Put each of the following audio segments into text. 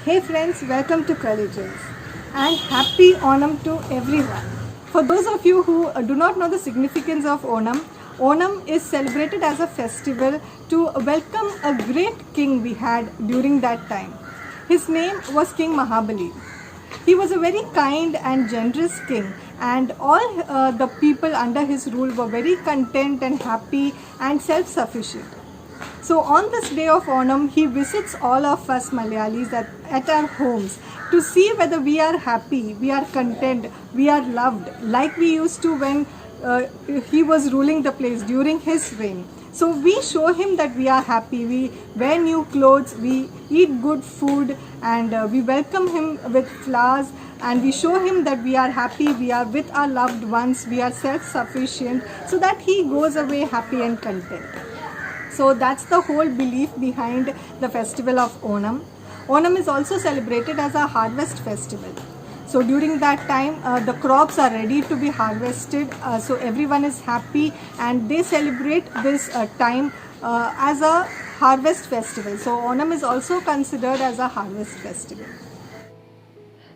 Hey friends, welcome to Colleges and happy Onam to everyone. For those of you who do not know the significance of Onam, Onam is celebrated as a festival to welcome a great king we had during that time. His name was King Mahabali. He was a very kind and generous king, and all the people under his rule were very content and happy and self sufficient. So on this day of Onam, he visits all of us Malayalis at our homes to see whether we are happy, we are content, we are loved, like we used to when he was ruling the place during his reign. So we show him that we are happy, we wear new clothes, we eat good food, and we welcome him with flowers, and we show him that we are happy, we are with our loved ones, we are self-sufficient, so that he goes away happy and content. So that's the whole belief behind the festival of Onam. Onam is also celebrated as a harvest festival. So during that time, the crops are ready to be harvested. So everyone is happy and they celebrate this time as a harvest festival. So Onam is also considered as a harvest festival.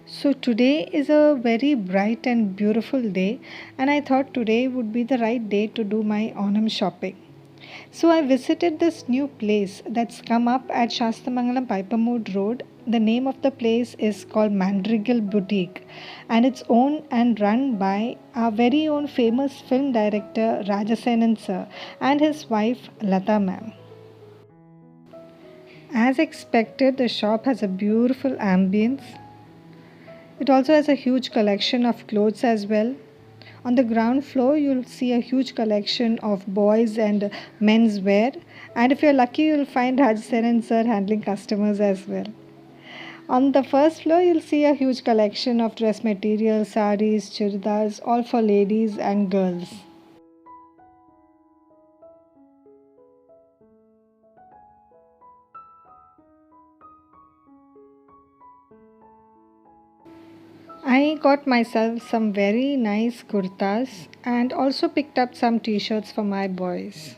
So today is a very bright and beautiful day, and I thought today would be the right day to do my Onam shopping. So I visited this new place that's come up at Shastamangalam Pipermood Road. The name of the place is called Mandrigal Boutique, and it's owned and run by our very own famous film director Rajasenan sir and his wife Lata ma'am. As expected, the shop has a beautiful ambience. It also has a huge collection of clothes as well. On the ground floor, you'll see a huge collection of boys and men's wear. And if you're lucky, you'll find Rajsaran sir handling customers as well. On the first floor, you'll see a huge collection of dress materials, saris, churidars, all for ladies and girls. I got myself some very nice kurtas and also picked up some t-shirts for my boys.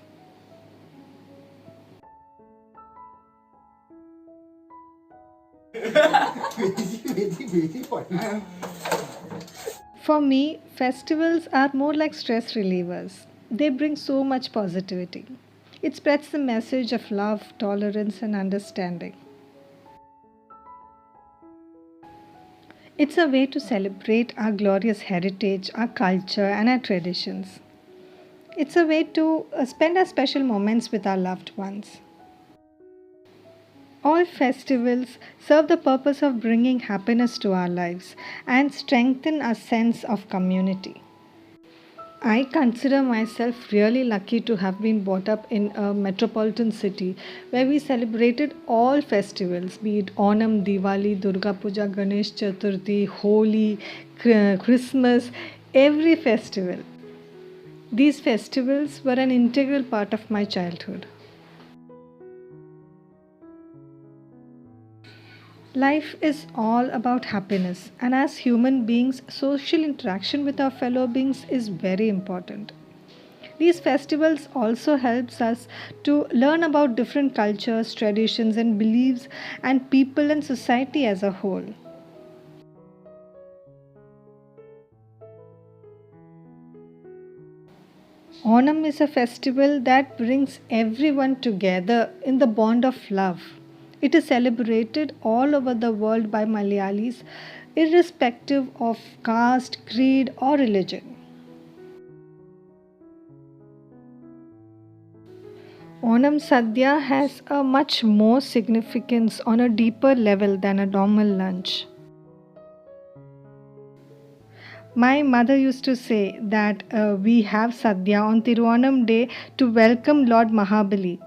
For me, festivals are more like stress relievers. They bring so much positivity. It spreads the message of love, tolerance, and understanding. It's a way to celebrate our glorious heritage, our culture, and our traditions. It's a way to spend our special moments with our loved ones. All festivals serve the purpose of bringing happiness to our lives and strengthen our sense of community. I consider myself really lucky to have been brought up in a metropolitan city where we celebrated all festivals, be it Onam, Diwali, Durga Puja, Ganesh Chaturthi, Holi, Christmas, every festival. These festivals were an integral part of my childhood. Life is all about happiness, and as human beings, social interaction with our fellow beings is very important. These festivals also helps us to learn about different cultures, traditions and beliefs and people and society as a whole. Onam is a festival that brings everyone together in the bond of love. It is celebrated all over the world by Malayalis, irrespective of caste, creed, or religion. Onam Sadhya has a much more significance on a deeper level than a normal lunch. My mother used to say that we have Sadhya on Tiruvanam Day to welcome Lord Mahabali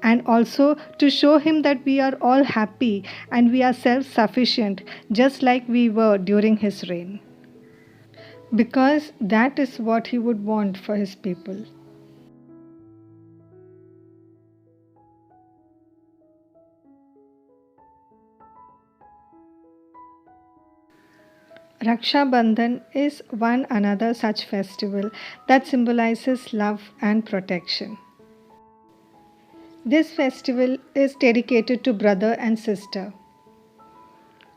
and also to show him that we are all happy and we are self sufficient just like we were during his reign. Because that is what he would want for his people. Raksha Bandhan is one another such festival that symbolizes love and protection. This festival is dedicated to brother and sister.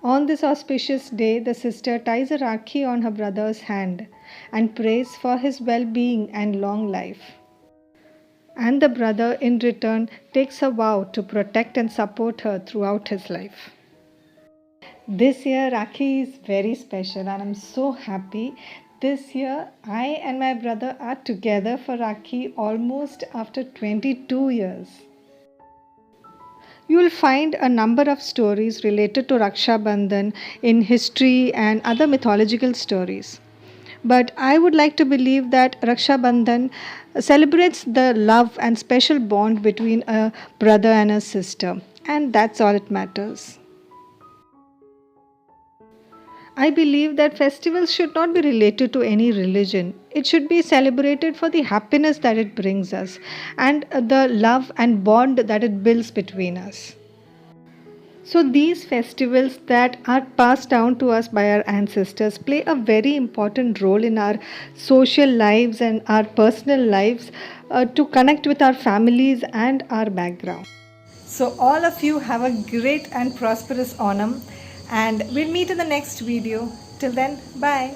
On this auspicious day, the sister ties a Rakhi on her brother's hand and prays for his well being and long life. And the brother, in return, takes a vow to protect and support her throughout his life. This year, Rakhi is very special, and I'm so happy. This year, I and my brother are together for Rakhi almost after 22 years. You will find a number of stories related to Raksha Bandhan in history and other mythological stories. But I would like to believe that Raksha Bandhan celebrates the love and special bond between a brother and a sister, and that's all it matters. I believe that festivals should not be related to any religion. It should be celebrated for the happiness that it brings us and the love and bond that it builds between us. So, these festivals that are passed down to us by our ancestors play a very important role in our social lives and our personal lives to connect with our families and our background. So all of you have a great and prosperous Onam, and we'll meet in the next video. Till then, bye.